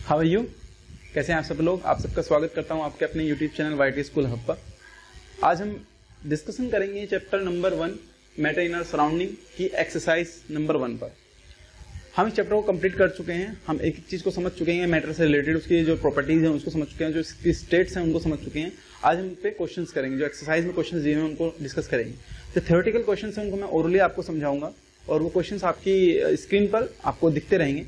How are you? कैसे हैं आप सब लोग? आप सबका स्वागत करता हूं आपके अपने YouTube channel YT school hub पर। आज हम डिस्कशन करेंगे chapter number 1 matter in our surrounding की एक्सरसाइज नंबर 1 पर। हम इस चैप्टर को कंप्लीट कर चुके हैं। हम एक एक चीज को समझ चुके हैं, मैटर से रिलेटेड उसकी जो प्रॉपर्टीज हैं उसको समझ चुके हैं, जो इसकी स्टेट्स हैं उनको समझ चुके हैं। आज हम पे क्वेश्चंस करेंगे, जो एक्सरसाइज में क्वेश्चंस दिए हैं उनको डिस्कस करेंगे। जो थ्योरेटिकल क्वेश्चंस हैं उनको मैं ओरली आपको समझाऊंगा और वो क्वेश्चंस आपकी स्क्रीन पर आपको दिखते रहेंगे।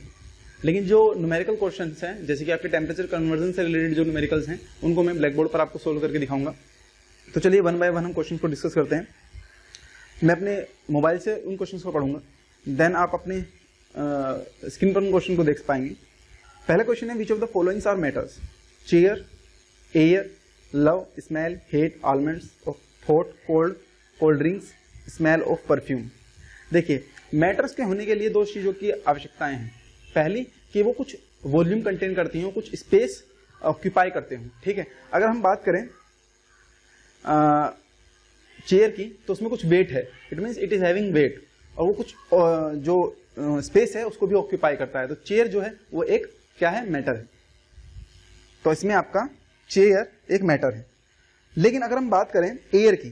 लेकिन जो न्यूमेरिकल क्वेश्चंस हैं, जैसे कि आपके टेम्परेचर कन्वर्जन से रिलेटेड जो न्यूमेरिकल्स हैं, उनको मैं ब्लैक बोर्ड पर आपको सोल्व करके दिखाऊंगा। तो चलिए वन बाय वन हम क्वेश्चंस को डिस्कस करते हैं। मैं अपने मोबाइल से उन क्वेश्चंस को पढ़ूंगा, देन आप अपने स्क्रीन पर उन क्वेश्चन को देख पाएंगे। पहला क्वेश्चन है, which of the followings are matters? Chair, air, love, smell, hate, almonds of thought, cold drinks, smell of perfume. देखिए, मैटर्स के होने के लिए दो चीजों की आवश्यकताएं हैं। पहली कि वो कुछ वॉल्यूम कंटेन करती हो, कुछ स्पेस ऑक्यूपाई करते हो। ठीक है, अगर हम बात करें चेयर की तो उसमें कुछ वेट है, it means it is having wait, और वो कुछ जो स्पेस है उसको भी ऑक्यूपाई करता है। तो चेयर जो है वो एक क्या है? मैटर है। तो इसमें आपका चेयर एक मैटर है। लेकिन अगर हम बात करें एयर की,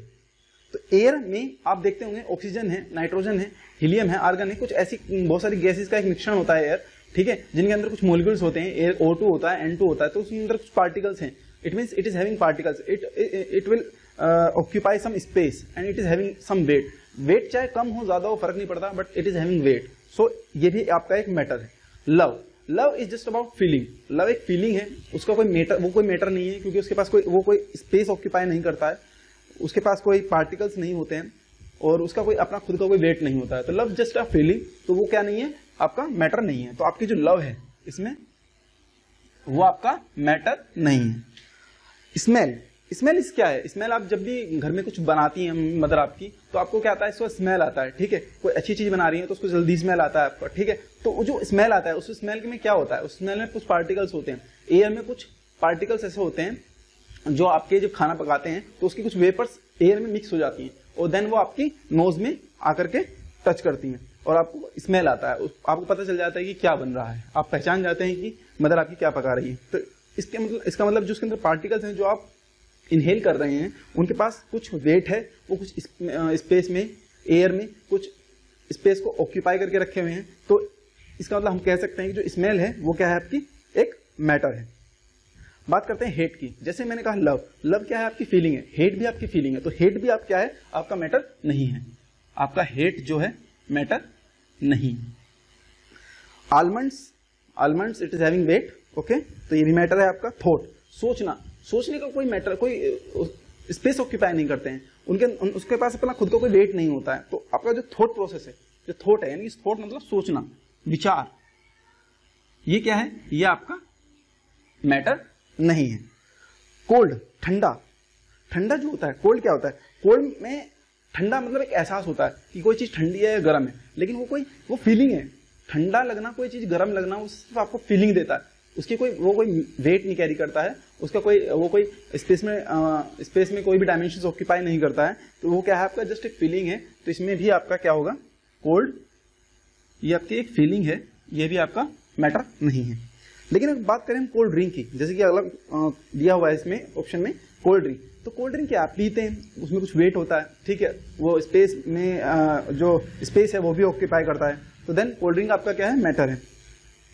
तो एयर में आप देखते होंगे ऑक्सीजन है, नाइट्रोजन है, हीलियम है, आर्गन है, कुछ ऐसी बहुत सारी गैसेस का एक मिश्रण होता है एयर। ठीक है, जिनके अंदर कुछ मॉलिक्यूल्स होते हैं। एयर O2 होता है, N2 होता है, तो उसके अंदर कुछ पार्टिकल्स हैं। It means it is having particles, it will occupy some space and it is having some weight. Weight चाहे कम हो ज्यादा हो फर्क नहीं पड़ता, but it is having weight. So ये भी आपका एक मैटर है। Love is just about feeling. Love एक फीलिंग है, उसका कोई मैटर, वो कोई मैटर नहीं है, क्योंकि उसके पास कोई स्पेस ऑक्यूपाई नहीं करता है, उसके पास कोई पार्टिकल्स नहीं होते हैं और उसका कोई अपना खुद का कोई वेट नहीं होता है। तो लव जस्ट अ फीलिंग, तो वो क्या नहीं है? आपका मैटर नहीं है। तो आपकी जो लव है इसमें वो आपका मैटर नहीं है। स्मेल इस क्या है? स्मेल आप जब भी घर में कुछ बनाती हैं मदर आपकी, तो आपको क्या आता है? इसको स्मेल आता है। ठीक है, कोई अच्छी चीज बना रही है तो उसको जल्दी स्मेल आता है आपका। ठीक है, तो जो स्मेल आता है उस स्मेल में क्या होता है? उस स्मेल में कुछ पार्टिकल्स होते हैं। एयर में कुछ पार्टिकल्स ऐसे होते हैं जो आपके जब खाना पकाते हैं तो उसकी कुछ वेपर्स एयर में मिक्स हो जाती हैं और देन वो आपकी नोज में आकर के टच करती हैं और आपको स्मेल आता है। आपको पता चल जाता है कि क्या बन रहा है, आप पहचान जाते हैं कि मदर आपकी क्या पका रही है। तो इसका मतलब जो उसके अंदर पार्टिकल्स हैं जो आप इनहेल कर रहे हैं, उनके पास कुछ वेट है, वो कुछ स्पेस में, एयर में कुछ स्पेस को ऑक्यूपाई करके रखे हुए हैं। तो इसका मतलब हम कह सकते हैं कि जो स्मेल है वो क्या है? आपकी एक मैटर है। बात करते हैं हेट की। जैसे मैंने कहा लव क्या है? आपकी फीलिंग है। हेट भी आपकी फीलिंग है। तो हेट भी आप क्या है? आपका मैटर नहीं है। आपका हेट जो है मैटर नहीं। Almonds it is having wait. Okay, तो ये भी मैटर है आपका। थॉट, सोचने का कोई मैटर, कोई स्पेस ऑक्यूपाई नहीं करते हैं, उसके पास अपना खुद का कोई वेट नहीं होता है। तो आपका जो थॉट प्रोसेस है, जो थॉट है, यानी थॉट मतलब सोचना, विचार, ये क्या है? ये आपका मैटर नहीं है। कोल्ड, ठंडा जो होता है, कोल्ड क्या होता है? कोल्ड में ठंडा मतलब एक एहसास होता है कि कोई चीज ठंडी है या गर्म है, लेकिन वो फीलिंग है। ठंडा लगना, कोई चीज गर्म लगना, वो सिर्फ आपको फीलिंग देता है। उसकी कोई वेट नहीं कैरी करता है, उसका कोई स्पेस में कोई भी डायमेंशन ऑक्यूपाई नहीं करता है। तो वो क्या है? आपका जस्ट एक फीलिंग है। तो इसमें भी आपका क्या होगा? कोल्ड, ये आपकी एक फीलिंग है, ये भी आपका मैटर नहीं है। लेकिन अगर बात करें कोल्ड ड्रिंक की, जैसे कि अलग दिया हुआ है इसमें ऑप्शन में कोल्ड ड्रिंक, तो कोल्ड ड्रिंक क्या आप पीते हैं, उसमें कुछ वेट होता है। ठीक है, वो स्पेस में जो स्पेस है वो भी ऑक्यूपाई करता है। तो देन कोल्ड ड्रिंक आपका क्या है? मैटर है।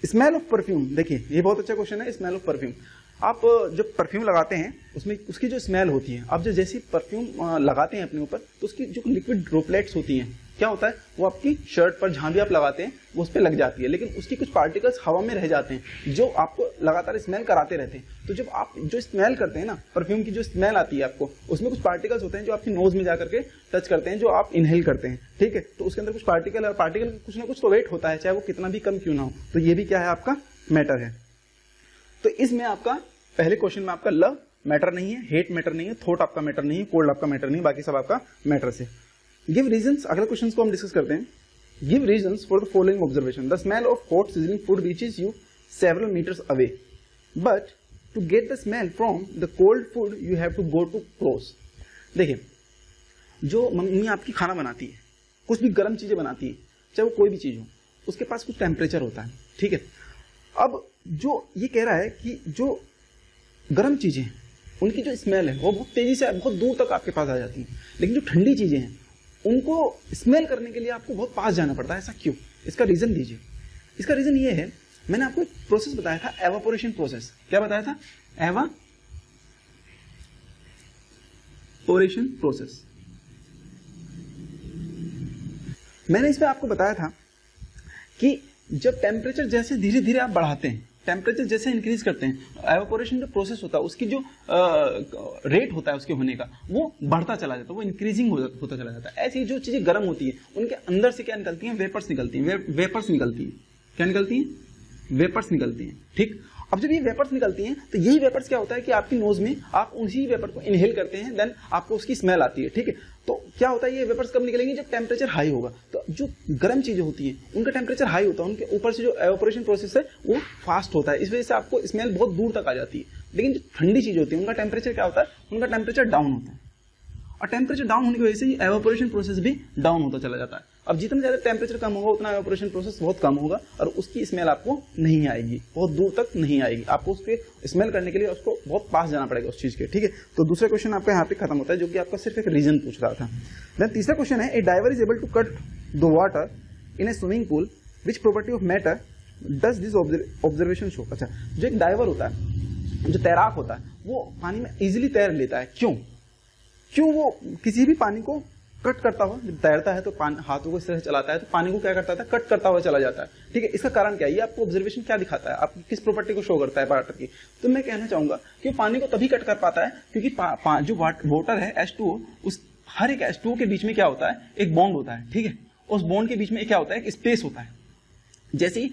स्मेल ऑफ परफ्यूम, देखिए ये बहुत अच्छा क्वेश्चन है। स्मेल ऑफ परफ्यूम, आप जब परफ्यूम लगाते हैं उसमें उसकी जो स्मेल होती है, आप जैसे परफ्यूम लगाते हैं अपने ऊपर, तो उसकी जो लिक्विड ड्रॉपलेट्स होती हैं, क्या होता है? वो आपकी शर्ट पर जहां भी आप लगाते हैं वो उस पर लग जाती है, लेकिन उसकी कुछ पार्टिकल्स हवा में रह जाते हैं जो आपको लगातार स्मेल कराते रहते हैं। तो जब आप जो स्मेल करते हैं ना, परफ्यूम की जो स्मेल आती है आपको, उसमें कुछ पार्टिकल्स होते हैं जो आपकी नोज में जाकर के टच करते हैं, जो आप इनहेल करते हैं। ठीक है, तो उसके अंदर कुछ पार्टिकल और पार्टिकल कुछ ना कुछ तो वेट होता है, चाहे वो कितना भी कम क्यों ना हो। तो ये भी क्या है? आपका मैटर है। तो इसमें आपका पहले क्वेश्चन में आपका लव मैटर नहीं है, हेट मैटर नहीं है, थॉट आपका मैटर नहीं है, कोल्ड आपका मैटर नहीं, बाकी सब आपका मैटर से। गिव रीजंस, अगले क्वेश्चन को हम डिस्कस करते हैं। Give reasons for the following observation. The smell of hot sizzling food reaches you several metres away, but to get the smell from the cold food you have to go to close. देखिए, जो mummy आपकी खाना बनाती है, कुछ भी गर्म चीजें बनाती है, चाहे वो कोई भी चीज हो, उसके पास कुछ टेम्परेचर होता है। ठीक है, अब जो ये कह रहा है कि जो गर्म चीजें हैं उनकी जो स्मेल है वो बहुत तेजी से बहुत दूर तक आपके पास आ जाती है, लेकिन जो ठंडी चीजें हैं उनको स्मेल करने के लिए आपको बहुत पास जाना पड़ता है। ऐसा क्यों? इसका रीजन दीजिए। इसका रीजन ये है, मैंने आपको एक प्रोसेस बताया था, एवापोरेशन प्रोसेस। क्या बताया था? Evaporation process. मैंने इसमें आपको बताया था कि जब टेम्परेचर जैसे धीरे धीरे आप बढ़ाते हैं, टेम्परेचर जैसे इंक्रीज करते हैं, एवापोरेशन जो प्रोसेस होता है उसकी जो रेट होता है उसके होने का वो बढ़ता चला जाता है, वो इंक्रीजिंग होता चला जाता है। ऐसी जो चीजें गर्म होती है उनके अंदर से क्या निकलती हैं? वेपर्स निकलती हैं। वेपर्स निकलती हैं। क्या निकलती हैं? वेपर्स निकलती हैं। ठीक, अब जब ये वेपर्स निकलती हैं तो यही वेपर्स क्या होता है कि आपकी नोज में आप उसी वेपर को इनहेल करते हैं, देन आपको उसकी स्मेल आती है। ठीक है, तो क्या होता है, ये वेपर्स कब निकलेंगे? जब टेम्परेचर हाई होगा। तो जो गर्म चीजें होती हैं उनका टेम्परेचर हाई होता है, उनके ऊपर से जो एवापोरेशन प्रोसेस है वो फास्ट होता है, इस वजह से आपको स्मेल बहुत दूर तक आ जाती है। लेकिन जो ठंडी चीजें होती है उनका टेम्परेचर क्या होता है? उनका टेम्परेचर डाउन होता है, और टेम्परेचर डाउन होने की वजह से एवापोरेशन प्रोसेस भी डाउन होता चला जाता है। अब जितना ज्यादा टेम्परेचर कम होगा उतना एवापोरेशन प्रोसेस बहुत कम होगा और उसकी स्मेल आपको नहीं आएगी, बहुत दूर तक नहीं आएगी। आपको उसके स्मेल करने के लिए उसको बहुत पास जाना पड़ेगा उस चीज के। ठीक है, तो दूसरा क्वेश्चन आपका यहाँ पे खत्म होता है, जो कि आपका सिर्फ एक रीजन पूछ रहा था। देन तीसरा क्वेश्चन है, a diver is able to cut the water in a swimming pool, which property of matter does this observation show? अच्छा, जो एक डाइवर होता है, जो तैराक होता है, वो पानी में इजिली तैर लेता है। क्यों वो किसी भी पानी को कट करता हुआ, जब तैरता है तो हाथों को इस तरह चलाता है तो पानी को क्या करता है? कट करता हुआ चला जाता है। ठीक है, इसका कारण क्या है? ये आपको ऑब्जर्वेशन क्या दिखाता है? आपकी किस प्रॉपर्टी को शो करता है वाटर की? तो मैं कहना चाहूंगा कि पानी को तभी कट कर पाता है क्योंकि जो वाटर है H2O, उस हर एक H2O के बीच में क्या होता है? एक बॉन्ड होता है। ठीक है, उस बॉन्ड के बीच में क्या होता है? एक स्पेस होता है। जैसे ही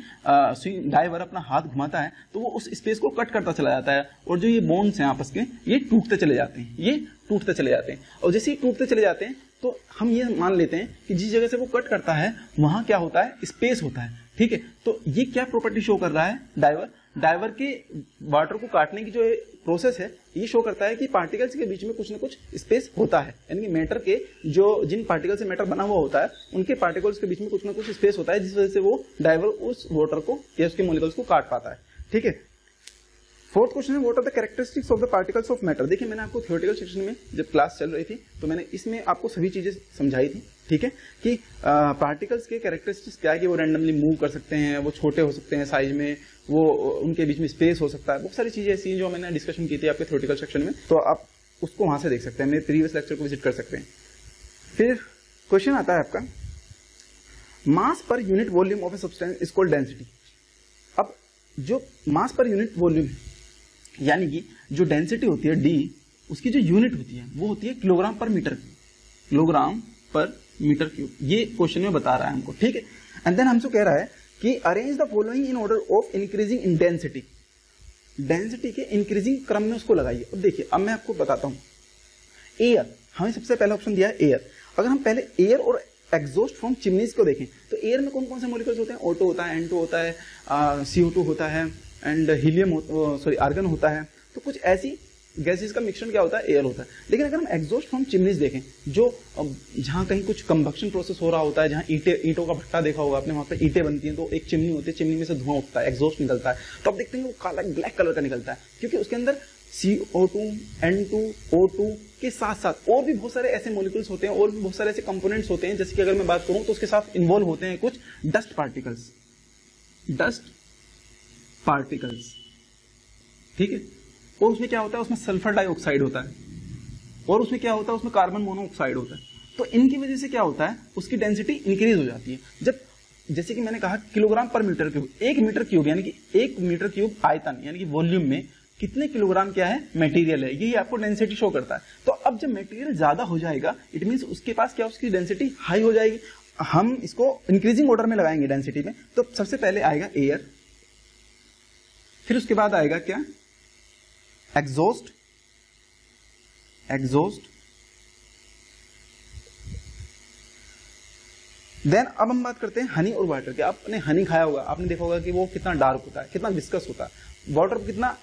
डाइवर अपना हाथ घुमाता है तो वो उस स्पेस को कट करता चला जाता है, और जो ये बॉन्ड्स हैं आपस के, ये टूटते चले जाते हैं, और जैसे ही टूटते चले जाते हैं तो हम ये मान लेते हैं कि जिस जगह से वो कट करता है वहां क्या होता है? स्पेस होता है। ठीक है, तो ये क्या प्रॉपर्टी शो कर रहा है? डाइवर के वाटर को काटने की जो प्रोसेस है ये शो करता है कि पार्टिकल्स के बीच में कुछ ना कुछ स्पेस होता है, यानी कि मैटर के जिन पार्टिकल से मैटर बना हुआ होता है उनके पार्टिकल्स के बीच में कुछ ना कुछ स्पेस होता है, जिस वजह से वो डाइवर उस वाटर को या उसके मॉलिक्यूल्स को काट पाता है। ठीक है, फोर्थ क्वेश्चन है, what are the characteristics of the particles of matter? देखिए, मैंने आपको थ्योरेटिकल सेक्शन में जब क्लास चल रही थी तो मैंने इसमें आपको सभी चीजें समझाई थी। ठीक है, कि पार्टिकल्स के कैरेक्टरिस्टिक्स क्या है कि वो रैंडमली मूव कर सकते हैं, वो छोटे हो सकते हैं साइज में, वो उनके बीच में स्पेस हो सकता है, बहुत सारी चीजें ऐसी हैं जो मैंने डिस्कशन की थी आपके थ्योरेटिकल सेक्शन में, तो आप उसको वहां से देख सकते हैं, मेरे प्रीवियस लेक्चर को विजिट कर सकते हैं। फिर क्वेश्चन आता है आपका, mass per unit volume of a substance is called density. अब जो मास पर यूनिट वॉल्यूम यानी कि जो डेंसिटी होती है D, उसकी जो यूनिट होती है वो होती है किलोग्राम पर मीटर क्यूब। ये क्वेश्चन में बता रहा है हमको। ठीक है, एंड देन हमसे कह रहा है कि arrange the following in order of increasing in density. Density के इंक्रीजिंग क्रम में उसको लगाइए। अब देखिए, अब मैं आपको बताता हूं। एयर, हमें सबसे पहला ऑप्शन दिया है एयर। अगर हम पहले एयर और एग्जॉस्ट फ्रॉम चिमनीज को देखें तो एयर में कौन कौन से मॉलिक्यूल्स होते हैं? O2 होता है, N2 होता है, CO2 होता है, एंड हीलियम आर्गन होता है। तो कुछ ऐसी गैसेस का मिक्सचर क्या होता है? एयर होता है। लेकिन अगर हम एग्जॉस्ट फ्रॉम चिमनीज देखें, जो जहां कहीं कुछ कंबक्शन प्रोसेस हो रहा होता है, जहां ईंटों का भट्टा देखा होगा आपने, वहां पे ईंटें बनती हैं तो एक चिमनी होती है, चिमनी में से धुआं उठता है, एग्जॉस्ट निकलता है, तो आप देखते हैं वो काला ब्लैक कलर का निकलता है, क्योंकि उसके अंदर CO2, N2, O2 के साथ साथ और भी बहुत सारे ऐसे मॉलिक्यूल्स होते हैं, और भी बहुत सारे ऐसे कंपोनेंट्स होते हैं। जैसे कि अगर मैं बात करूं तो उसके साथ इन्वॉल्व होते हैं कुछ डस्ट पार्टिकल्स। ठीक है, और उसमें क्या होता है? उसमें सल्फर डाइऑक्साइड होता है, और उसमें क्या होता है? उसमें कार्बन मोनोऑक्साइड होता है। तो इनकी वजह से क्या होता है? उसकी डेंसिटी इंक्रीज हो जाती है। जब जैसे कि मैंने कहा किलोग्राम पर मीटर क्यूब, 1 मीटर क्यूब यानी कि 1 मीटर क्यूब आयतन यानी कि वॉल्यूम में कितने किलोग्राम क्या है? मटेरियल है। यही आपको डेंसिटी शो करता है। तो अब जब मटेरियल ज्यादा हो जाएगा, इट मींस उसके पास क्या, उसकी डेंसिटी हाई हो जाएगी। हम इसको इंक्रीजिंग ऑर्डर में लगाएंगे डेंसिटी में। तो सबसे पहले आएगा एयर, फिर उसके बाद आएगा क्या? एग्जॉस्ट, देन अब हम बात करते हैं हनी और वाटर के। आपने हनी खाया होगा, आपने देखा होगा कि वो कितना डार्क होता है, कितना विस्कस होता है। वाटर कितना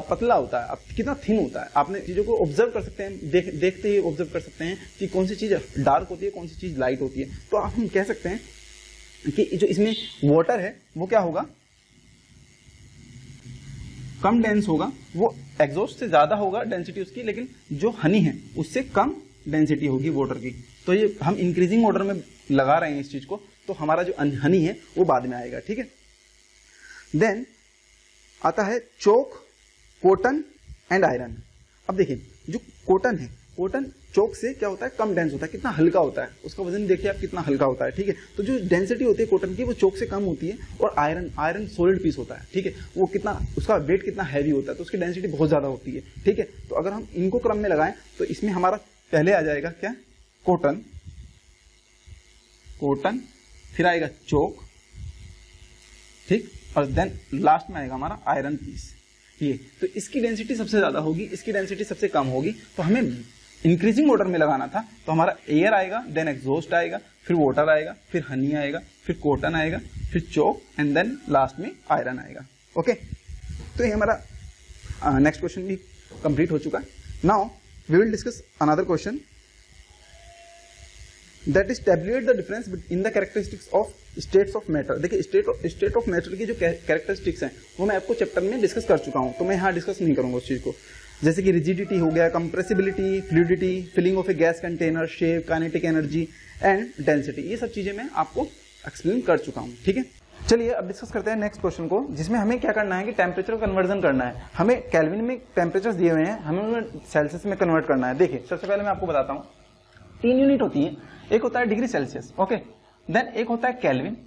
पतला होता है, कितना थिन होता है। आपने चीजों को ऑब्जर्व कर सकते हैं, देखते ही ऑब्जर्व कर सकते हैं कि कौन सी चीज डार्क होती है, कौन सी चीज लाइट होती है। तो आप हम कह सकते हैं कि जो इसमें वाटर है वो क्या होगा? कम डेंस होगा, वो एग्जॉस्ट से ज्यादा होगा डेंसिटी उसकी, लेकिन जो हनी है उससे कम डेंसिटी होगी वाटर की। तो ये हम इंक्रीजिंग ऑर्डर में लगा रहे हैं इस चीज को, तो हमारा जो हनी है वो बाद में आएगा, ठीक है। देन आता है चोक, कॉटन एंड आयरन। अब देखिए जो कॉटन है, कॉटन चोक से क्या होता है, कम डेंस होता है, कितना हल्का होता है, उसका वजन देखिए आप कितना हल्का होता है, ठीक है। तो जो डेंसिटी होती है कॉटन की वो चोक से कम होती है। और आयरन सॉलिड पीस होता है, ठीक है, वो कितना, उसका वेट कितना हैवी होता है, तो उसकी डेंसिटी बहुत ज्यादा होती है, ठीक है। तो अगर हम इनको क्रम में लगाएं तो इसमें हमारा पहले आ जाएगा क्या, कॉटन, फिर आएगा चोक, ठीक, और देन लास्ट में आएगा हमारा आयरन पीस। ये तो इसकी डेंसिटी सबसे ज्यादा होगी, इसकी डेंसिटी सबसे कम होगी। तो हमें इंक्रीजिंग ऑर्डर में लगाना था, तो हमारा एयर आएगा, देन एग्जॉस्ट आएगा, फिर वाटर आएगा, फिर हनी आएगा, फिर कॉटन आएगा, फिर चोक एंड देन लास्ट में आयरन आएगा। ओके, तो ये हमारा नेक्स्ट क्वेश्चन भी कंप्लीट हो चुका है। Now we will discuss another question that is tabulate the difference in the characteristics of states of matter. देखिए स्टेट ऑफ मैटर की जो कैरेक्टरिस्टिक्स हैं वो मैं आपको चैप्टर में डिस्कस कर चुका हूं, तो मैं यहाँ डिस्कस नहीं करूंगा उस चीज को। जैसे कि रिजिडिटी हो गया, compressibility, fluidity, filling of a gas container, shape, kinetic energy and density, ये सब चीजें मैं आपको एक्सप्लेन कर चुका हूं, ठीक है। चलिए अब डिस्कस करते हैं नेक्स्ट क्वेश्चन को, जिसमें हमें क्या करना है कि टेम्परेचर कन्वर्जन करना है। हमें केल्विन में टेम्परेचर दिए हुए हैं, हमें उन्हें सेल्सियस में कन्वर्ट करना है। देखिए सबसे पहले मैं आपको बताता हूँ, 3 यूनिट होती है, एक होता है डिग्री सेल्सियस, ओके, देन एक होता है केल्विन,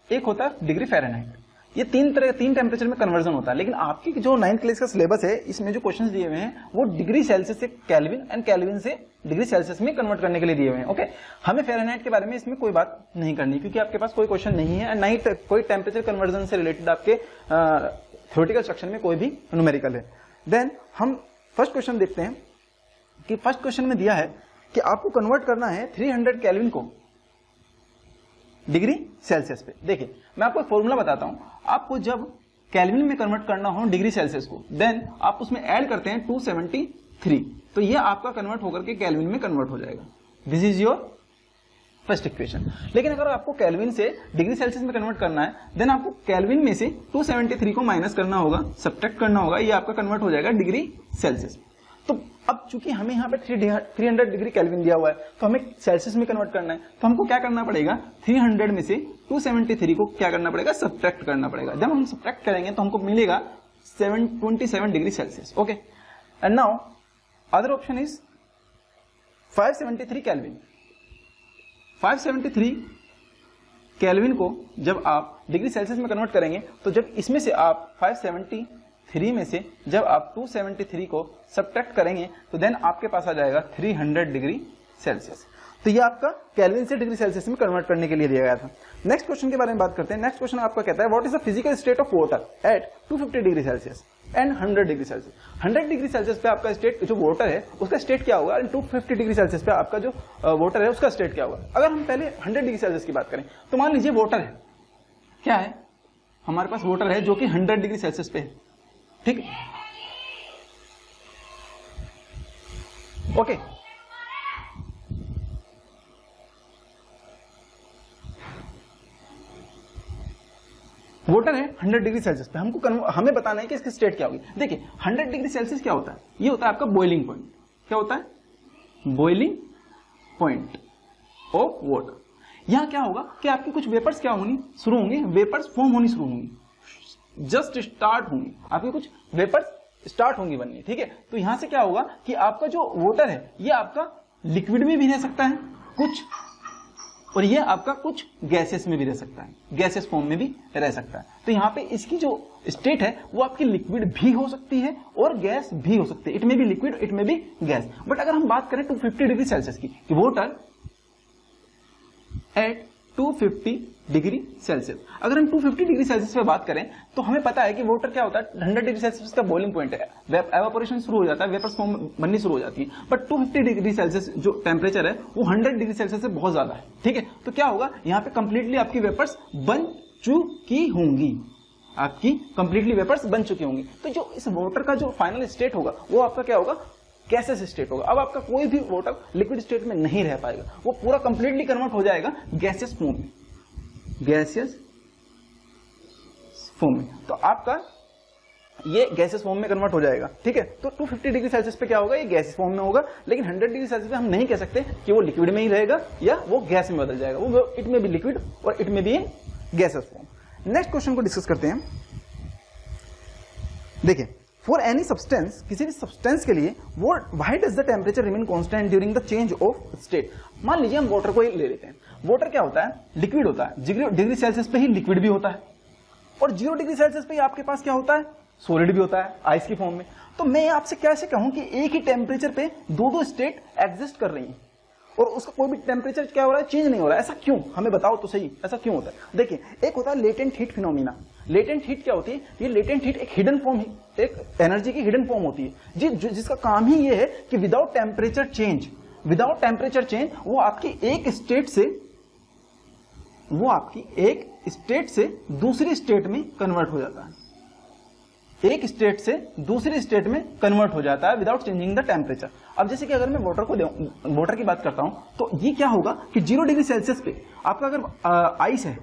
एक होता है डिग्री फ़ारेनहाइट। ये तीन टेम्परेचर में कन्वर्जन होता है। लेकिन आपकी जो 9th क्लास का सिलेबस है, इसमें जो क्वेश्चंस दिए हुए हैं वो डिग्री सेल्सियस से केल्विन एंड केल्विन से डिग्री सेल्सियस में कन्वर्ट करने के लिए दिए हुए हैं, ओके। हमें फ़ारेनहाइट के बारे में इसमें कोई बात नहीं करनी, क्योंकि आपके पास कोई क्वेश्चन नहीं है, ना ही कोई टेम्परेचर कन्वर्जन से रिलेटेड आपके थ्योरेटिकल सेक्शन में कोई भी न्यूमेरिकल है। देन हम फर्स्ट क्वेश्चन देखते हैं कि फर्स्ट क्वेश्चन में दिया है कि आपको कन्वर्ट करना है 300 केल्विन को डिग्री सेल्सियस पे। देखिए मैं आपको एक फॉर्मूला बताता हूं, आपको जब केल्विन में कन्वर्ट करना हो डिग्री सेल्सियस को, देन आप उसमें ऐड करते हैं 273, तो ये आपका कन्वर्ट होकर के केल्विन में कन्वर्ट हो जाएगा। This is your first equation. लेकिन अगर आपको केल्विन से डिग्री सेल्सियस में कन्वर्ट करना है, देन आपको केल्विन में से 273 को माइनस करना होगा, सब्ट्रैक्ट करना होगा, ये आपका कन्वर्ट हो जाएगा डिग्री सेल्सियस। तो अब चूंकि हमें यहाँ पे 300 डिग्री केल्विन दिया हुआ है, तो हमें सेल्सियस में कन्वर्ट करना है, तो हमको क्या करना पड़ेगा, 300 में से 273 को क्या करना पड़ेगा, सब्ट्रैक्ट करना पड़ेगा। जब हम सब्ट्रैक्ट करेंगे तो हमको मिलेगा 27 degree Celsius, okay. And now other option is 573 kelvin. 573 kelvin को जब आप डिग्री सेल्सियस में कन्वर्ट करेंगे, तो जब इसमें से आप 573 में से जब आप 273 को सब्ट्रैक्ट करेंगे, तो देन आपके पास आ जाएगा 300 डिग्री सेल्सियस। तो ये आपका केल्विन से डिग्री सेल्सियस में कन्वर्ट करने के लिए दिया गया था। नेक्स्ट क्वेश्चन के बारे में बात करते हैं। नेक्स्ट क्वेश्चन आपका कहता है what is the physical state of water at 250 degree Celsius and 100 degree Celsius. 100 degree Celsius पे आपका स्टेट, जो वाटर है उसका स्टेट क्या होगा, एंड 250 डिग्री सेल्सियस पे आपका जो वाटर है उसका स्टेट क्या होगा। अगर हम पहले 100 डिग्री सेल्सियस की बात करें, तो मान लीजिए वाटर है, क्या है, हमारे पास वाटर है जो कि 100 डिग्री सेल्सियस पे है, ठीक, ओके। वाटर है 100 डिग्री सेल्सियस पे, हमें बताना है कि इसकी स्टेट क्या होगी। देखिए 100 डिग्री सेल्सियस क्या होता है, ये होता है आपका बॉइलिंग पॉइंट। क्या होता है, बॉइलिंग पॉइंट ऑफ वाटर। यहां क्या होगा कि आपकी कुछ वेपर्स क्या होनी शुरू होंगे, वेपर्स फॉर्म होनी शुरू होंगी, जस्ट स्टार्ट होंगी, आपकी कुछ वेपर्स स्टार्ट होंगी बननी, ठीक है। तो यहां से क्या होगा कि आपका जो वाटर है ये आपका लिक्विड में भी रह सकता है कुछ, और ये आपका कुछ गैसेस में भी रह सकता है, गैसेस फॉर्म में भी रह सकता है। तो यहाँ पे इसकी जो स्टेट है वो आपकी लिक्विड भी हो सकती है और गैस भी हो सकती है, इट में भी लिक्विड, इट में भी गैस। बट अगर हम बात करें 250 डिग्री सेल्सियस की, कि वाटर एट 250 डिग्री सेल्सियस, अगर हम 250 डिग्री सेल्सियस पे बात करें, तो हमें पता है कि वाटर क्या होता है, 100 डिग्री सेल्सियस का बॉइलिंग पॉइंट है, एवापोरेशन शुरू हो जाता है, वेपर्स फॉर्म बननी शुरू हो जाती है। बट 250 डिग्री सेल्सियस जो टेम्परेचर है वो 100 डिग्री सेल्सियस से बहुत ज्यादा है, ठीक है। तो क्या होगा, यहाँ पे कंप्लीटली आपकी वेपर्स बन चुकी होंगी, आपकी कंप्लीटली वेपर्स बन चुकी होंगी। तो जो इस वाटर का जो फाइनल स्टेट होगा वो आपका क्या होगा, गैसेस स्टेट होगा। अब आपका कोई भी वाटर लिक्विड स्टेट में नहीं रह पाएगा, वो पूरा कंप्लीटली कन्वर्ट हो जाएगा गैसेस फॉर्म में, गैसियस फॉर्म में। तो आपका ये गैसेस फॉर्म में कन्वर्ट हो जाएगा, ठीक है। तो 250 डिग्री सेल्सियस पे क्या होगा, ये गैसेस फॉर्म में होगा, लेकिन 100 डिग्री सेल्सियस पे हम नहीं कह सकते कि वो लिक्विड में ही रहेगा या वो गैस में बदल जाएगा, वो इट में बी लिक्विड और इट में be gases form. Next question को डिस्कस करते हैं। देखिए, फॉर एनी सब्सटेंस, किसी भी सब्सटेंस के लिए वो why does the temperature remain constant during the change of state. मान लीजिए हम वाटर को ही ले लेते हैं। वाटर क्या होता है, लिक्विड होता है, 0 डिग्री सेल्सियस पे ही लिक्विड भी होता है और 0 डिग्री सेल्सियस पे ही आपके पास क्या होता है, सॉलिड भी होता है आइस की फॉर्म में। तो मैं आपसे कैसे कहूं कि एक ही टेम्परेचर पे दो स्टेट एग्जिस्ट कर रही हैं और उसका कोई भी टेम्परेचर क्या हो रहा है, चेंज नहीं हो रहा है, ऐसा क्यों, हमें बताओ तो सही, ऐसा क्यों होता है। देखिए, एक होता है latent heat phenomena. Latent heat क्या होती है, ये लेटेंट हीट एक हिडन फॉर्म, एक एनर्जी की हिडन फॉर्म होती है जिसका काम ही ये है कि विदाउट टेम्परेचर चेंज वो आपकी एक स्टेट से दूसरी स्टेट में कन्वर्ट हो जाता है, एक स्टेट से दूसरी स्टेट में कन्वर्ट हो जाता है विदाउट चेंजिंग द टेम्परेचर। अब जैसे कि अगर मैं वाटर की बात करता हूं तो ये क्या होगा कि 0 डिग्री सेल्सियस पे आपका अगर आइस है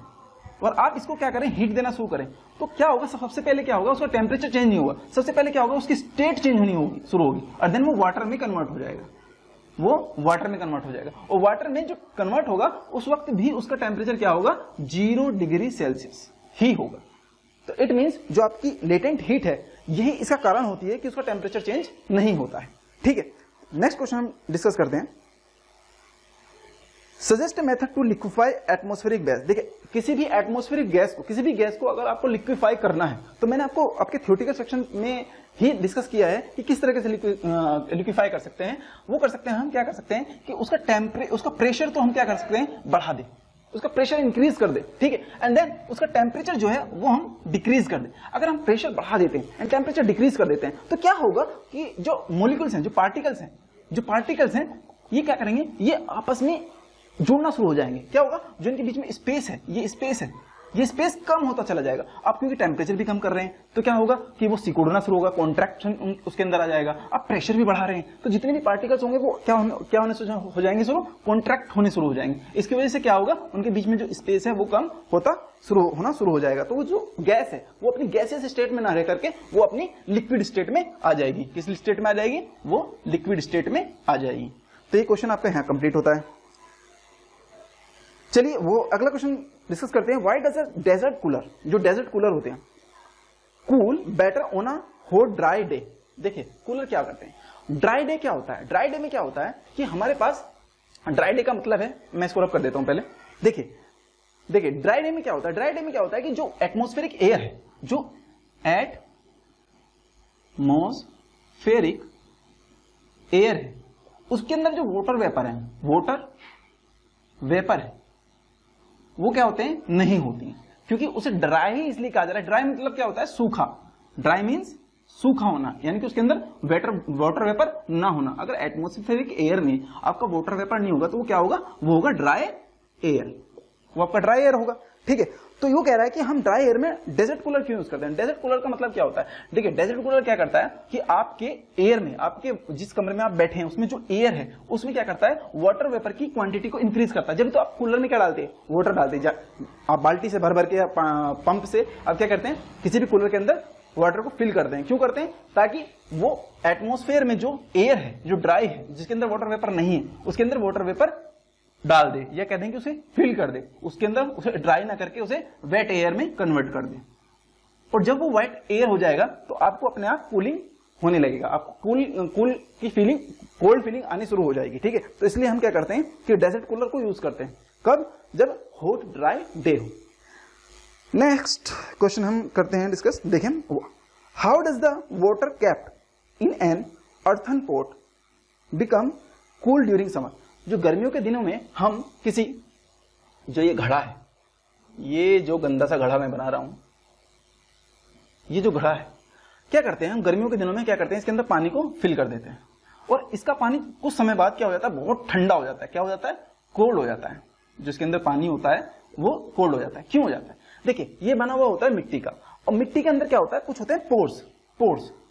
और आप इसको क्या करें, हीट देना शुरू करें, तो क्या होगा, सबसे पहले क्या होगा, उसका टेम्परेचर चेंज नहीं होगा, सबसे पहले क्या होगा, उसकी स्टेट चेंज होनी शुरू होगी और देन वो वाटर में कन्वर्ट हो जाएगा, और वाटर में जो कन्वर्ट होगा उस वक्त भी उसका टेम्परेचर क्या होगा, 0 डिग्री सेल्सियस ही होगा। तो इट मींस जो आपकी लेटेंट हीट है यही इसका कारण होती है कि उसका टेम्परेचर चेंज नहीं होता है, ठीक है। नेक्स्ट क्वेश्चन हम डिस्कस करते हैं। Suggest method to liquefy atmospheric gas. देखिए, किसी भी एटमॉस्फेरिक गैस को, किसी भी गैस को अगर आपको लिक्विफाई करना है तो मैंने आपको आपके थ्योरेटिकल सेक्शन में ही डिस्कस किया है कि किस तरीके से लिक्विफाई कर सकते हैं। वो कर सकते हैं, हम क्या कर सकते हैं कि उसका प्रेशर तो हम क्या कर सकते हैं, बढ़ा दें, उसका प्रेशर इंक्रीज कर दे, ठीक है, एंड देन उसका टेम्परेचर जो है वो हम डिक्रीज कर दें। अगर हम प्रेशर बढ़ा देते हैं एंड टेम्परेचर डिक्रीज कर देते हैं तो क्या होगा कि जो मॉलिक्यूल्स हैं, जो पार्टिकल्स हैं, ये क्या करेंगे, ये आपस में जुड़ना शुरू हो जाएंगे। क्या होगा, जो इनके बीच में स्पेस है, ये स्पेस कम होता चला जाएगा। अब क्योंकि टेम्परेचर भी कम कर रहे हैं तो क्या होगा कि वो सिकुड़ना शुरू होगा, कॉन्ट्रैक्शन उसके अंदर आ जाएगा। अब प्रेशर भी बढ़ा रहे हैं तो जितने भी पार्टिकल्स होंगे वो क्या होने हो जाएंगे, शुरू कॉन्ट्रैक्ट होने शुरू हो जाएंगे। इसकी वजह से क्या होगा, उनके बीच में जो स्पेस है वो कम होना शुरू हो जाएगा। तो वो जो गैस है वो अपनी गैसियस स्टेट में ना रह करके वो अपनी लिक्विड स्टेट में आ जाएगी। किस स्टेट में आ जाएगी, वो लिक्विड स्टेट में आ जाएगी। तो ये क्वेश्चन आपका यहाँ कंप्लीट होता है। चलिए वो अगला क्वेश्चन डिस्कस करते हैं। Why does a desert cooler, जो डेजर्ट कूलर होते हैं, cool better on a hot dry day. देखिए, कूलर क्या करते हैं, ड्राई डे क्या होता है, ड्राई डे में क्या होता है कि हमारे पास, ड्राई डे का मतलब है, मैं इसको रब कर देता हूं पहले। देखिए ड्राई डे में क्या होता है, ड्राई डे में क्या होता है कि जो एटमॉस्फेरिक एयर है, जो एटमॉस्फेरिक एयर है, उसके अंदर जो वाटर वेपर है वो क्या होते हैं, नहीं होती हैं, क्योंकि उसे ड्राई ही इसलिए कहा जा रहा है। ड्राई मतलब क्या होता है, सूखा। ड्राई मींस सूखा होना, यानी कि उसके अंदर वाटर वेपर ना होना। अगर एटमॉस्फेरिक एयर में आपका वाटर वेपर नहीं होगा तो वो क्या होगा, वो होगा ड्राई एयर, वो आपका ड्राई एयर होगा, ठीक है। तो यू कह रहा है कि हम ड्राई एयर में डेजर्ट कूलर क्यों यूज करते हैं। डेजर्ट कूलर का मतलब क्या होता है, देखिए डेजर्ट कूलर क्या करता है कि आपके एयर में, आपके जिस कमरे में आप बैठे हैं उसमें जो एयर है उसमें क्या करता है, वाटर वेपर की क्वांटिटी को इंक्रीज करता है। जब तो आप कूलर में क्या डालते हैं, वाटर डालते हैं, आप बाल्टी से भर के या पंप से आप क्या करते हैं, किसी भी कूलर के अंदर वाटर को फिल करते हैं। क्यों करते हैं, ताकि वो एटमॉस्फेयर में जो एयर है, जो ड्राई है, जिसके अंदर वाटर वेपर नहीं है, उसके अंदर वाटर वेपर डाल दे, या कहते हैं कि उसे फिल कर दे, उसके अंदर उसे ड्राई ना करके उसे वेट एयर में कन्वर्ट कर दे। और जब वो वेट एयर हो जाएगा तो आपको अपने आप कूलिंग होने लगेगा, आपको कूल की फीलिंग, कोल्ड फीलिंग आनी शुरू हो जाएगी, ठीक है। तो इसलिए हम क्या करते हैं कि डेजर्ट कूलर को यूज करते हैं, कब, जब हॉट ड्राई डे हो। नेक्स्ट क्वेश्चन हम करते हैं डिस्कस। देखें, how does the water capped in an earthen pot become cool during summer. जो गर्मियों के दिनों में हम किसी, जो ये घड़ा है, ये जो गंदा सा घड़ा मैं बना रहा हूं, ये जो घड़ा है, क्या करते हैं हम गर्मियों के दिनों में, क्या करते हैं, इसके अंदर पानी को फिल कर देते हैं और इसका पानी कुछ समय बाद क्या हो जाता है, बहुत ठंडा हो जाता है। क्या हो जाता है, कोल्ड हो जाता है। जो इसके अंदर पानी होता है वो कोल्ड हो जाता है। क्यों हो जाता है, देखिए ये बना हुआ होता है मिट्टी का, और मिट्टी के अंदर क्या होता है, कुछ होते हैं पोर्स,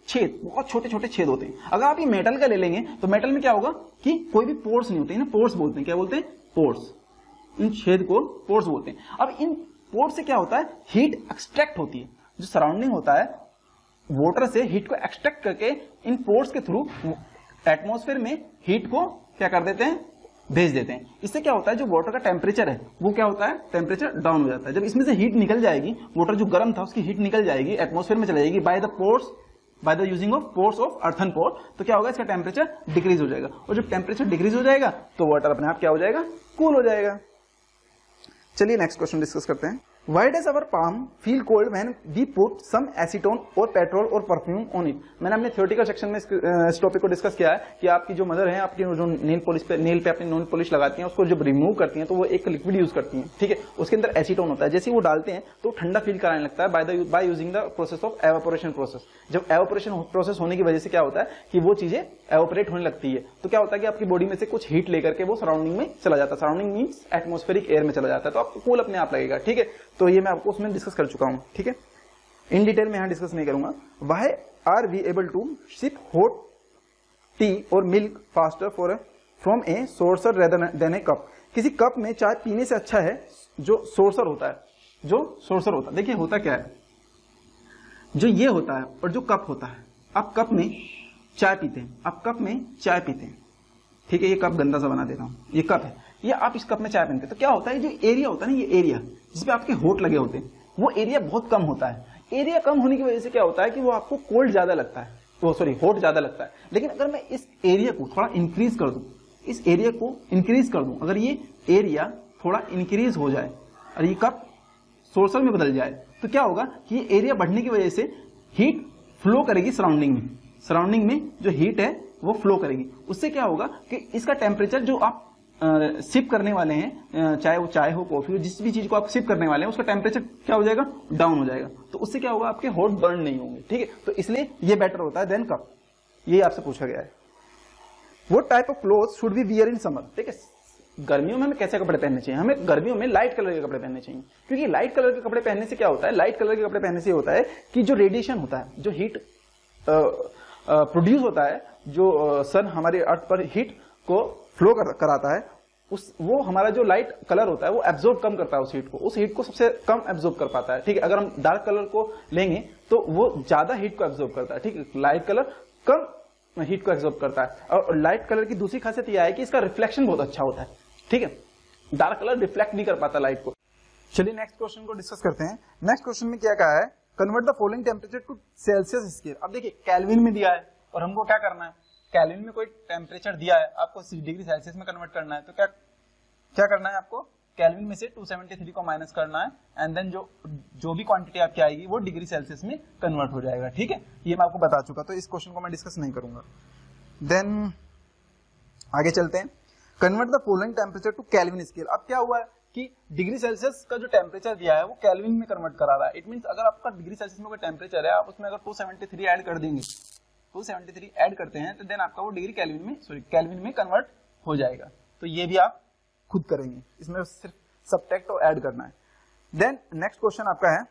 छेद, बहुत छोटे छोटे छेद होते हैं। अगर आप ये मेटल का ले लेंगे तो मेटल में क्या होगा कि कोई भी पोर्स नहीं होते हैं ना, पोर्स बोलते हैं। क्या बोलते हैं, पोर्स। इन छेद को पोर्स बोलते हैं। अब इन पोर्स से क्या होता है, हीट एक्सट्रैक्ट होती है, जो सराउंडिंग होता है वाटर से हीट को एक्सट्रैक्ट करके इन पोर्स के थ्रू एटमॉस्फेयर में हीट को क्या कर देते हैं, भेज देते हैं। इससे क्या होता है, जो वाटर का टेम्परेचर है वो क्या होता है, टेम्परेचर डाउन हो जाता है। जब इसमें से हीट निकल जाएगी, वाटर जो गर्म था उसकी हीट निकल जाएगी, एटमॉस्फेयर में चली जाएगी by the using of pores of earthen pore, तो क्या होगा, इसका टेम्परेचर डिक्रीज हो जाएगा। और जब टेम्परेचर डिक्रीज हो जाएगा तो वाटर अपने आप क्या हो जाएगा, कूल हो जाएगा। चलिए नेक्स्ट क्वेश्चन डिस्कस करते हैं। Why does our palm feel cold when we put some acetone और पेट्रोल और परफ्यूम on it? मैंने अपने थ्योरेटिकल सेक्शन में इस टॉपिक को डिस्कस किया है कि आपकी जो मदर है, आपकी जो नेल पे अपनी नेल पॉलिश लगाती हैं, उसको जब रिमूव करती हैं तो वो एक लिक्विड यूज करती हैं, ठीक है। उसके अंदर एसीटोन होता है, जैसे वो डालते हैं तो ठंडा फील कराने लगता है by using the process of evaporation process. जब एवापोरेशन प्रोसेस होने की वजह से क्या होता है कि वो चीजें एवापोरेट होने लगती है, तो क्या होता है कि आपकी बॉडी में से कुछ हीट लेकर के वो सराउंडिंग में चला जाता है। सराउंडिंग मीन्स एटमॉस्फेरिक एयर में चला जाता है, तो आपको कूल अपने आप लगेगा, ठीक है। तो ये मैं आपको उसमें डिस्कस कर चुका हूं, ठीक है, इन डिटेल में यहां डिस्कस नहीं करूंगा। Why are we able to sip hot tea और milk faster from A sorcerer rather than A cup? किसी कप में चाय पीने से अच्छा है जो सोर्सर होता है, जो सोर्सर होता है। देखिए होता क्या है, जो ये होता है और जो कप होता है, आप कप में चाय पीते हैं, आप कप में चाय पीते हैं, ठीक है। ये कप गंदा सा बना देता हूं, ये कप है, ये आप इस कप में चाय पीते हैं, तो क्या होता है, जो एरिया होता है ना, ये एरिया जिसपे आपके होठ लगे होते हैं, वो एरिया बहुत कम होता है। एरिया कम होने की वजह से क्या होता है कि वो आपको कोल्ड ज्यादा लगता है, वो सॉरी होट ज्यादा लगता है। लेकिन अगर मैं इस एरिया को थोड़ा इंक्रीज कर दूं, इस एरिया को इंक्रीज कर दूं, अगर ये एरिया थोड़ा इंक्रीज हो जाए और ये कप सोर्सर में बदल जाए, तो क्या होगा कि ये एरिया बढ़ने की वजह से हीट फ्लो करेगी सराउंडिंग में, सराउंडिंग में जो हीट है वो फ्लो करेगी। उससे क्या होगा कि इसका टेम्परेचर जो आप सिप करने वाले हैं, चाहे वो चाय हो, कॉफी हो, जिस भी चीज को आप सिप करने वाले हैं, उसका टेम्परेचर क्या हो जाएगा, डाउन हो जाएगा। तो उससे क्या होगा, आपके होठ बर्न नहीं होंगे, ठीक है। तो इसलिए ये बेटर होता है देन कप। ये आपसे पूछा गया है। What type of cloth should we wear in summer? ठीक है, गर्मियों में हमें कैसे कपड़े पहनने चाहिए? हमें गर्मियों में लाइट कलर के कपड़े पहनने चाहिए, क्योंकि लाइट कलर के कपड़े पहनने से क्या होता है, लाइट कलर के कपड़े पहनने से होता है कि जो रेडिएशन होता है, जो हीट प्रोड्यूस होता है, जो सन हमारे अर्थ पर हीट को फ्लो कराता है, वो हमारा जो लाइट कलर होता है वो एब्जॉर्ब कम करता है उस हीट को, उस हीट को सबसे कम एब्जॉर्ब कर पाता है, ठीक है। अगर हम डार्क कलर को लेंगे तो वो ज्यादा हीट को एब्जॉर्ब करता है, ठीक है। लाइट कलर कम हीट को एब्जॉर्ब करता है। और लाइट कलर की दूसरी खासियत यह है कि इसका रिफ्लेक्शन बहुत अच्छा होता है, ठीक है। डार्क कलर रिफ्लेक्ट नहीं कर पाता लाइट को। चलिए नेक्स्ट क्वेश्चन को डिस्कस करते हैं। नेक्स्ट क्वेश्चन में क्या कहा है, convert the following temperature to Celsius scale. अब देखिए केल्विन में दिया है और हमको क्या करना है, केल्विन में कोई टेम्परेचर दिया है, आपको डिग्री सेल्सियस में कन्वर्ट करना है। तो क्या करना है, आपको केल्विन में से 273 को माइनस करना है, एंड देन जो भी क्वांटिटी आपकी आएगी वो डिग्री सेल्सियस में कन्वर्ट हो जाएगा, ठीक है। ये मैं आपको बता चुका, तो इस क्वेश्चन को मैं डिस्कस नहीं करूंगा। देन आगे चलते हैं। Convert the following temperature to Kelvin scale. अब क्या हुआ है कि डिग्री सेल्सियस का जो टेम्परेचर दिया है वो केल्विन में कन्वर्ट करा रहा है। इट मींस अगर आपका डिग्री सेल्सियस में कोई टेम्परेचर है, आप उसमें अगर 273 ऐड कर देंगे, 273 ऐड करते हैं, तो देन आपका वो डिग्री केल्विन में कन्वर्ट हो जाएगा। तो ये भी आप खुद करेंगे, इसमें सिर्फ सबट्रैक्ट और ऐड करना है। देन नेक्स्ट क्वेश्चन आपका है,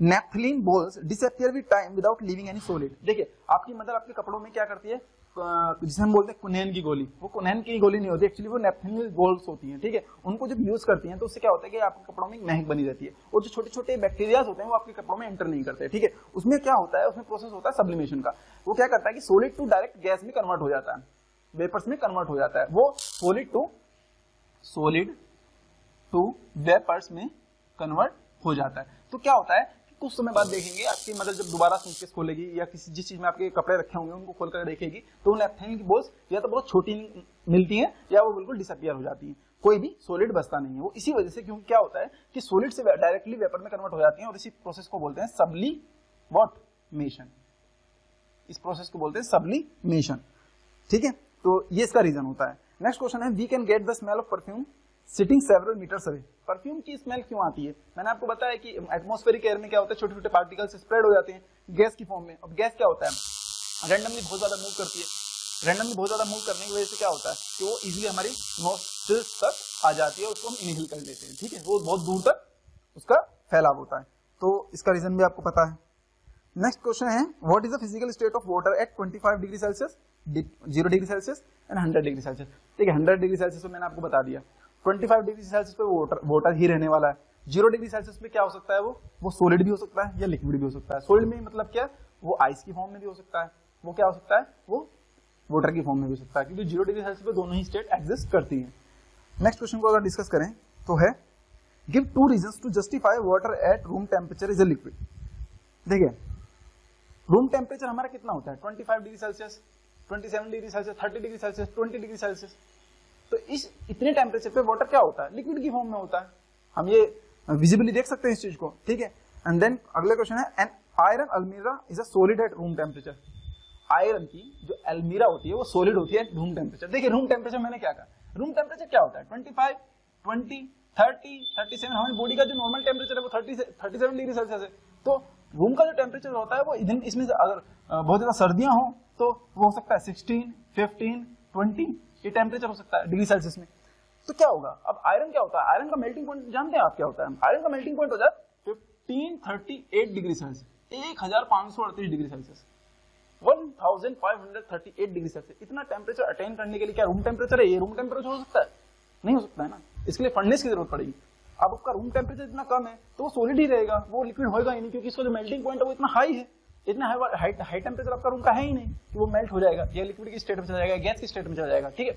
naphthalene balls disappear with time without leaving any solid. देखिए आपकी मदर आपके कपड़ों में क्या करती है, जिसे हम बोलते हैं कुनैन की गोली, वो कुनैन की गोली नहीं होती, एक्चुअली वो नेफ्थलीन बॉल्स होती हैं, ठीक है। उनको जब यूज करती हैं तो उससे क्या होता है कि आपके कपड़ों में महक बनी रहती है, और जो छोटे छोटे बैक्टीरिया होते हैं वो आपके कपड़ों में एंटर नहीं करते, ठीक है। उसमें क्या होता है, उसमें प्रोसेस होता है सब्लिमेशन का। वो क्या करता है कि सॉलिड टू डायरेक्ट गैस में कन्वर्ट हो जाता है, वेपर्स में कन्वर्ट हो जाता है, वो सॉलिड टू वेपर्स में कन्वर्ट हो जाता है। तो क्या होता है, कुछ समय बाद देखेंगे आपकी मदर जब दोबारा सूटकेस खोलेगी या किसी जिस चीज में आपके कपड़े रखे होंगे उनको खोलकर देखेगी, तो नेफ्थलीन की बॉल्स या तो बहुत छोटी मिलती हैं या वो बिल्कुल डिसअपियर हो जाती हैं, कोई भी सॉलिड बचता नहीं है। वो इसी वजह से, क्योंकि क्या होता है कि सॉलिड से डायरेक्टली वेपर में कन्वर्ट हो जाती हैं, और इसी प्रोसेस को बोलते हैं सब्लिमेशन। इस प्रोसेस को बोलते हैं सब्लिमेशन, ठीक है। तो ये इसका रीजन होता है। नेक्स्ट क्वेश्चन है, we can get the smell of perfume sitting several metres away. Perfume की स्मेल क्यों आती है? मैंने आपको बताया कि एटमॉस्फेरिक एयर में क्या होता है, छोटे छोटे पार्टिकल्स स्प्रेड हो जाते हैं गैस की फॉर्म में। अब गैस क्या होता है, रैंडमली बहुत ज्यादा मूव करती है। रैंडमली बहुत ज्यादा मूव करने की वजह से क्या होता है कि वो इजीली हमारी नोस्ट्रिल्स तक आ जाती है, उसको हम इनहेल कर लेते हैं, ठीक है। वो बहुत दूर तक उसका फैलाव होता है, तो इसका रीजन भी आपको पता है। नेक्स्ट क्वेश्चन है, what is the physical state of water at 25 degree Celsius, 0 degree Celsius and 100 degree Celsius. ठीक है, 100 डिग्री सेल्सियस तो मैंने आपको बता दिया, 25 डिग्री सेल्सियस पे वाटर ही रहने वाला है, 0 डिग्री सेल्सियस पे क्या हो सकता है, वो सॉलिड भी हो सकता है या लिक्विड भी हो सकता है। सॉलिड में मतलब क्या, वो आइस की फॉर्म में भी हो सकता है, वो क्या हो सकता है, वो वाटर की फॉर्म में भी हो सकता है, क्योंकि 0 डिग्री सेल्सियस पे दोनों ही स्टेट एग्जिस्ट करती है। नेक्स्ट क्वेश्चन को अगर डिस्कस करें तो है give 2 reasons to justify water at room temperature is a liquid. देखिए रूम टेम्परेचर हमारा कितना होता है, 25 degree Celsius, 27 degree Celsius, 30 degree Celsius, 20 degree Celsius. तो इस इतने टेम्परेचर पे वाटर क्या होता है, लिक्विड की फॉर्म में होता है। हम ये विजिबली देख सकते हैं इस चीज को, ठीक है। एंड देन अगला क्वेश्चन है एन आयरन अलमीरा is a solid at room temperature. Iron की जो अलमीरा होती है वो सॉलिड होती है रूम टेम्परेचर। देखिए रूम टेम्परेचर मैंने क्या कहा, रूम टेम्परेचर क्या होता है, 25, 20, 30, 37। हमारी बॉडी का जो नॉर्मल टेम्परेचर है वो 37 डिग्री सेल्सियस है। तो रूम का जो टेम्परेचर होता है वो इसमें से अगर बहुत ज्यादा सर्दियां हो तो वो हो सकता है 16, 15, 20 ये टेम्परेचर हो सकता है डिग्री सेल्सियस में। तो क्या होगा, अब आयरन क्या होता है, आयरन का मेल्टिंग पॉइंट जानते हैं आप क्या होता है, आयरन का मेल्टिंग पॉइंट हो जाए 1538 degree Celsius, 1538 degree Celsius, 1538 degree Celsius. इतना टेम्परेचर अटेन करने के लिए क्या रूम टेम्परेचर है, ये रूम टेम्परेचर हो सकता है, नहीं हो सकता है ना, इसके लिए फर्नेस की जरूरत पड़ेगी। अब आपका रूम टेम्परेचर इतना कम है तो वो सॉलिड ही रहेगा, वो लिक्विड होगा ही नहीं, क्योंकि इसका जो मेल्टिंग पॉइंट है वो इतना हाई है, इतना हाई टेम्परेचर आपका रूम का है ही नहीं कि वो मेल्ट हो जाएगा, या लिक्विड की स्टेट में चला जाएगा, गैस की स्टेट में चला जाएगा, ठीक है।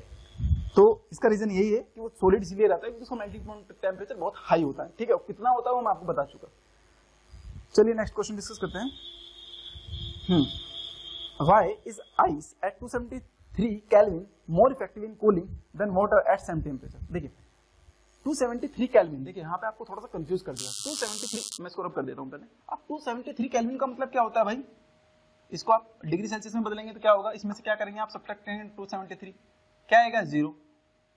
तो इसका रीजन यही है कि वो सॉलिड इसलिए रहता है क्योंकि उसका मेल्टिंग पॉइंट टेम्परेचर बहुत हाई होता है, ठीक है। कितना होता है वो मैं आपको बता चुका। चलिए नेक्स्ट क्वेश्चन डिस्कस करते हैं। Why is ice at 273 Kelvin more effective in cooling than water at same temperature. देखिए 273 केल्विन, देखिए यहाँ पे आपको थोड़ा सा कंफ्यूज कर दिया। 273 मैं इसको रब कर देता हूँ पहले। अब 273 केल्विन का मतलब क्या होता है भाई, इसको आप डिग्री सेल्सियस में बदलेंगे तो क्या होगा, इसमें से क्या करेंगे आप, सब्ट्रैक्ट करेंगे 273, क्या आएगा 0,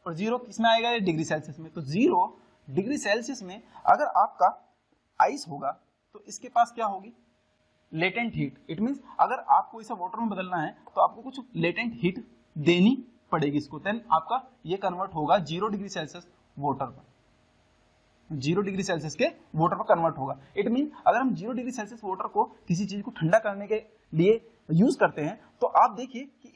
और 0 किसमें आएगा, ये डिग्री सेल्सियस में। तो 0 डिग्री सेल्सियस में अगर आपका आइस होगा तो इसके पास क्या होगी, लेटेंट हीट। इट मींस अगर आपको इसे वाटर में बदलना है तो आपको कुछ लेटेंट हीट देनी पड़ेगी इसको, देन आपका ये कन्वर्ट होगा 0 डिग्री सेल्सियस वाटर पर, 0 डिग्री सेल्सियस के वाटर पर कन्वर्ट होगा। इट मीन अगर हम 0 डिग्री सेल्सियस वाटर को किसी चीज को ठंडा करने के लिए यूज करते हैं तो आप देखिए कि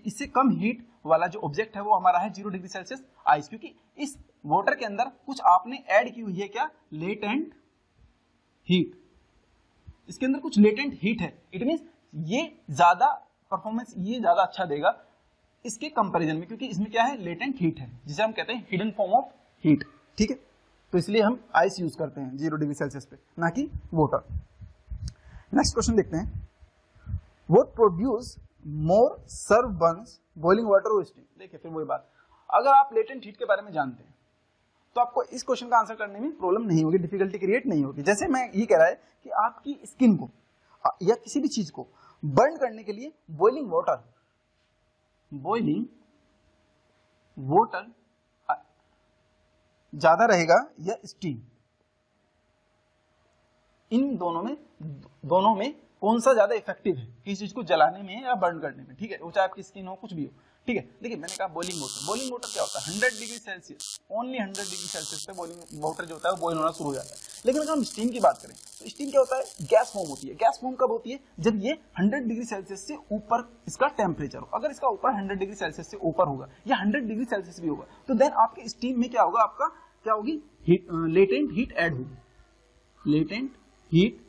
इससे कम हीट वाला जो ऑब्जेक्ट है वो हमारा है 0 डिग्री सेल्सियस आइस, क्योंकि इस वाटर के अंदर कुछ आपने ऐड की हुई है, क्या, लेटेंट हीट। इसके अंदर कुछ लेटेंट हीट है, इट मींस ये ज्यादा परफॉर्मेंस, ये ज्यादा अच्छा देगा इसके कंपैरिजन में, क्योंकि इसमें क्या है, लेटेंट हीट है, जिसे हम कहते हैं हिडन फॉर्म ऑफ हीट, ठीक है। तो इसलिए हम आइस यूज करते हैं 0 डिग्री सेल्सियस पे, ना कि वाटर। नेक्स्ट क्वेश्चन देखते हैं, what produce more severe burns boiling water और स्टीम। देखिए फिर वही बात, अगर आप लेटेंट हीट के बारे में जानते हैं तो आपको इस क्वेश्चन का आंसर करने में प्रॉब्लम नहीं होगी, डिफिकल्टी क्रिएट नहीं होगी। जैसे मैं ये कह रहा है कि आपकी स्किन को या किसी भी चीज को बर्न करने के लिए बॉइलिंग वाटर ज्यादा रहेगा या स्टीम, इन दोनों में कौन सा ज्यादा इफेक्टिव है किसी चीज को जलाने में या बर्न करने में, ठीक है, वो चाहे आपकी स्किन हो कुछ भी हो, ठीक है। देखिए मैंने कहा बॉइलिंग वाटर क्या होता है, 100 degree Celsius, only 100 degree Celsius पे बॉइलिंग वाटर जो होता है वो बॉइल होना शुरू हो जाता है। लेकिन अगर हम स्टीम की बात करें तो स्टीम क्या होता है, गैस फॉर्म होती है। गैस फॉर्म कब होती है, जब ये 100 डिग्री सेल्सियस से ऊपर इसका टेम्परेचर हो। अगर इसका ऊपर 100 डिग्री सेल्सियस से ऊपर होगा या 100 डिग्री सेल्सियस भी होगा तो देन आपके स्टीम में क्या होगा, आपका क्या होगी, लेटेंट हीट ऐड होगी, लेटेंट हीट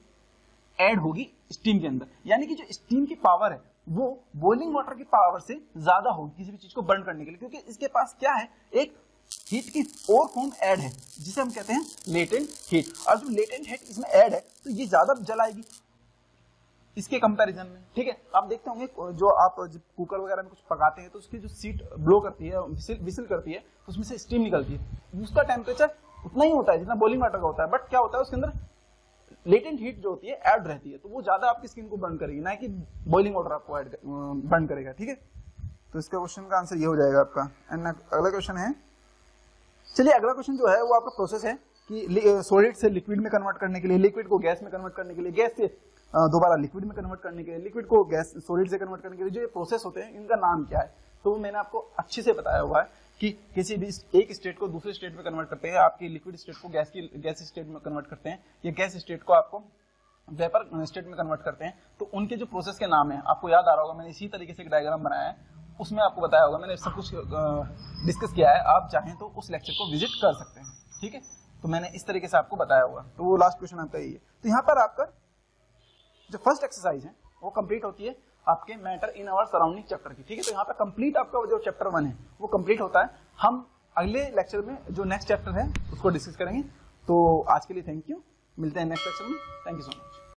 ऐड होगी स्टीम के अंदर। यानी कि जो स्टीम की पावर है वो बॉइलिंग वाटर की पावर से ज्यादा होगी किसी भी चीज को बर्न करने के लिए, क्योंकि इसके पास क्या है, एक हीट की और फॉर्म ऐड है जिसे हम कहते हैं लेटेंट हीट। और जो लेटेंट हीट इसमें ऐड है तो ये ज्यादा जलाएगी इसके कंपैरिजन में, ठीक है। आप देखते होंगे जो आप कुकर वगैरह में कुछ पकाते हैं तो उसकी जो सीट ब्लो करती है, विसिल करती है, तो उसमें से स्टीम निकलती है, उसका टेम्परेचर उतना ही होता है जितना बॉइलिंग वाटर का होता है, बट क्या होता है उसके अंदर लेटेंट हीट जो होती है ऐड रहती है, तो वो ज्यादा आपकी स्किन को बर्न करेगी, ना कि बॉइलिंग वाटर आपको बर्न करेगा, ठीक है। तो इसका क्वेश्चन का आंसर ये हो जाएगा आपका। एंड अगला क्वेश्चन है, चलिए अगला क्वेश्चन जो है वो आपका प्रोसेस है कि सॉलिड से लिक्विड में कन्वर्ट करने के लिए, लिक्विड को गैस में कन्वर्ट करने के लिए, गैस से दोबारा लिक्विड में कन्वर्ट करने के लिए, लिक्विड को गैस सॉलिड से कन्वर्ट करने के लिए जो ये प्रोसेस होते हैं इनका नाम क्या है। तो मैंने आपको अच्छे से बताया हुआ है कि किसी भी एक स्टेट को दूसरे स्टेट में कन्वर्ट करते हैं, आपकी लिक्विड स्टेट को गैस स्टेट में कन्वर्ट करते हैं, या गैस स्टेट को आपको वेपर स्टेट में कन्वर्ट करते हैं। तो उनके जो प्रोसेस के नाम है आपको याद आ रहा होगा, मैंने इसी तरीके से एक डायग्राम बनाया है, उसमें आपको बताया होगा, मैंने सब कुछ डिस्कस किया है। आप चाहें तो उस लेक्चर को विजिट कर सकते हैं, ठीक है। तो मैंने इस तरीके से आपको बताया हुआ, तो वो लास्ट क्वेश्चन आपका यही है। तो यहाँ पर आपका जो फर्स्ट एक्सरसाइज है वो कंप्लीट होती है आपके matter in our surrounding chapter की, ठीक है। तो यहाँ पे कंप्लीट आपका जो चैप्टर 1 है वो कंप्लीट होता है। हम अगले लेक्चर में जो नेक्स्ट चैप्टर है उसको डिस्कस करेंगे। तो आज के लिए थैंक यू, मिलते हैं नेक्स्ट लेक्चर में। Thank you so much.